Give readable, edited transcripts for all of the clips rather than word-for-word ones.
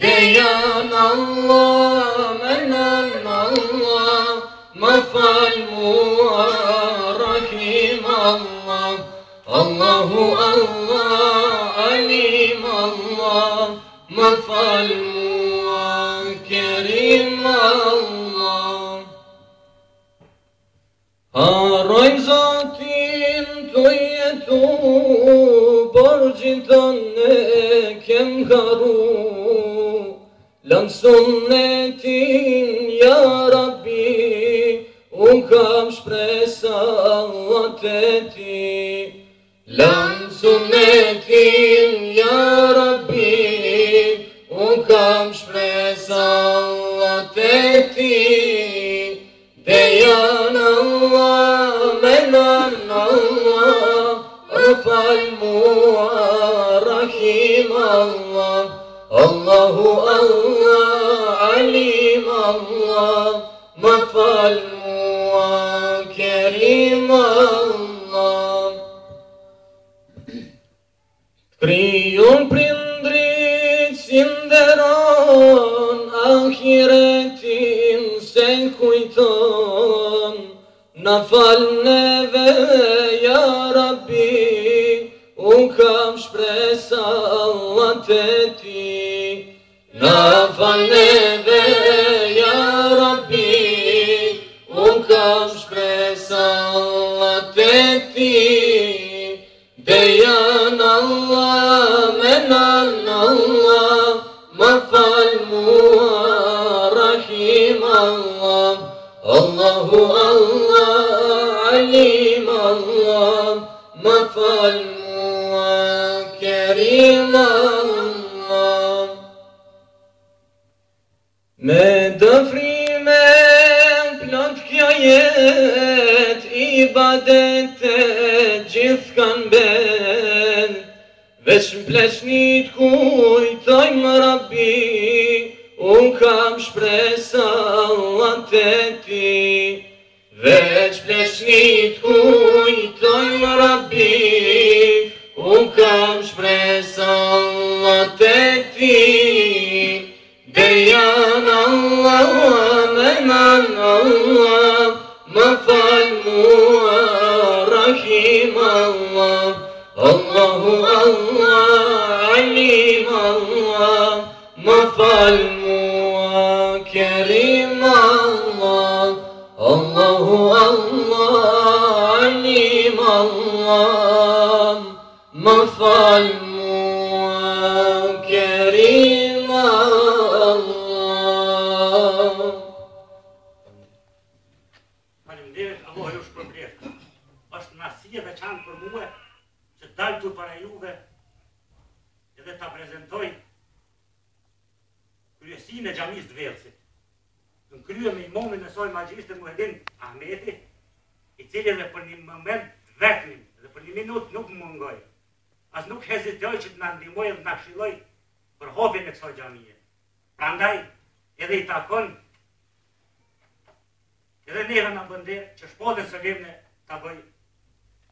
Dejan Allah, menan Allah, më fal mua, Rahim Allah. Allahu Allah, Alim Allah, më fal mua, Kerim Allah. Haroj Zotin të jetu, borgjin tënë kem haru. Lën sunnetin, ja Rabbi, unë kam shpresa te ti. Lën sunnetin, ja Rabbi, unë kam shpresa te ti. Dejan Allah, menan Allah, më fal mua, Rahim Allah. Allahu Allah, Alim Allah, më fal mua, Kerim Allah. Krijon prindrit si nderon, ahiretin se kujton. Na fal neve, ja Rabbi, unë kam shpresa te ti. Na fal neve, ja Rabbi, unë kam shpresa te ti. Dejan Allah, menan Allah, më fal mua, Rahim Allah. Allahu Allah, Alim Allah, më fal mua, Kerim Allah. Me dëfrime plot kjo jet, ibadete gjithë kan ben. Veç m'pleqnit kujtojmë Rabbi, unë kam shpresa te ti. Veç pleqnit kujtojmë Rabbi, unë kam shpresa te ti. Dejan Allah, menan Allah, më fal mua, Rahim Allah. Allahu Allah, Alim Allah, më fal mua, Kerim Allah. Allahu Allah, Alim Allah, më fal mua, Kerim Allah. Faleminderit, Allah ju shpërblet. Është nasie veçantë për mua që dalë tu para juve edhe ta prezentoj kryesinë e xhamisë të Vellësit. Në krye me imamin e saj magjistë Muhedin Ahmeti, i cili edhe për një moment vetëm dhe për një minutë nuk më mungoj. As nuk hezitoj që të na ndihmojë dhe na këshilloj për hapjen e kësaj xhamie. Prandaj edhe i takon edhe neve na bën der që shpallën së vemne ta bëj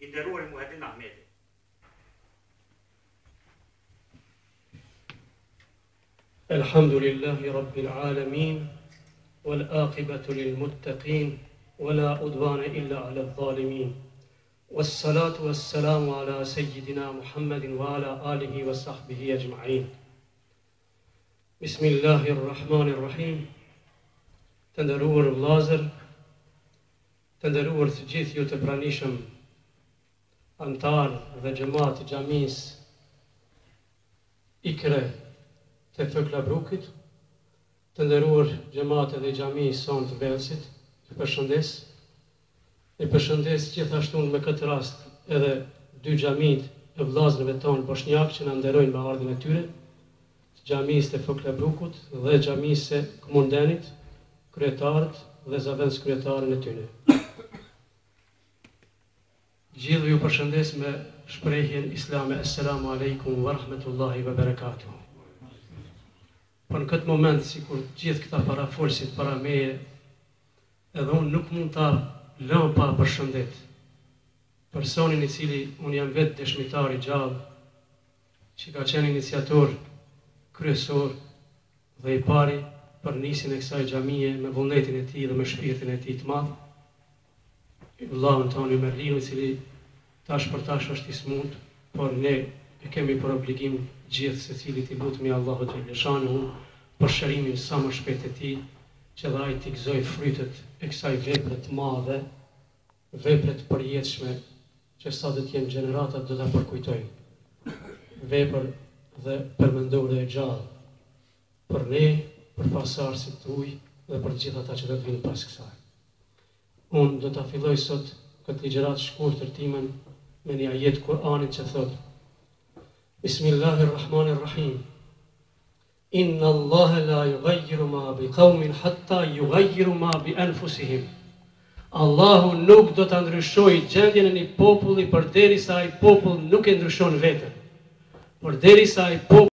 i nderuari Muhedin Ahmeti. Elhamdulillahi Rabbil Alamin, والآقبة للمتقين ولا عدوان إلا على الظالمين والصلاة والسلام على سيدنا محمد وعلى آله وصحبه أجمعين. بسم الله الرحمن الرحيم. Të nderuar vëllezër, të nderuar të gjithë ju të pranishëm antar dhe xhamat të xhamisë Ikre të Fëklabrukit, të nderuar xhamatë dhe xhamisë sonë të Vellësit, të përshëndes. E përshëndes gjithashtu me këtë rast edhe dy xhamit e vëllezërve tonë bosnjak që na nderojnë me ardhin e tyre, të xhamisë të Fëklabrukut dhe xhamisë së Komundenit, kryetarët dhe zavendës kryetarën e tyre. Gjithë ju përshëndes me shprehjen islame, assalamu alaikum wa rahmetullahi wa barakatuh. Por në këtë moment, si kur gjithë këta parafolësit para meje, edhe unë nuk mund ta lëm pa përshëndet personin i cili unë jam vetë dëshmitar i gjallë, që ka qenë iniciator kryesor dhe i pari për nisin e kësaj xhamie me vullnetin e tij dhe me shpirtin e tij të madh. Vllahun tonë Merlinu, i cili tash për tash është i smut, por ne e kemi për obligim gjithë secili t'i lutemi Allahut xhaleshanuhu për shërimin sa më shpejt e tij, që dhe ai t'i gëzoj frytet e kësaj vepre të madhe, vepre të përjetshme, që sa do të jenë gjeneratat do ta përkujtojnë. Vepër dhe përmendur dhe e gjallë për ne, për pasardhësit tuaj dhe për gjithë ata që do të vinë pas kësaj. Unë do ta filloj sot këtë ligjërat shkurtër timen me një ajet Kur'anit që thotë: Bismillahirrahmanirrahim. Inna Allaha la yughayyiru ma biqawmin hatta yughayyiru ma bi anfusihim. Allahu nuk do ta ndryshojë gjendjen e një populli përderisa ai popull nuk e ndryshon veten. Përderisa ai popull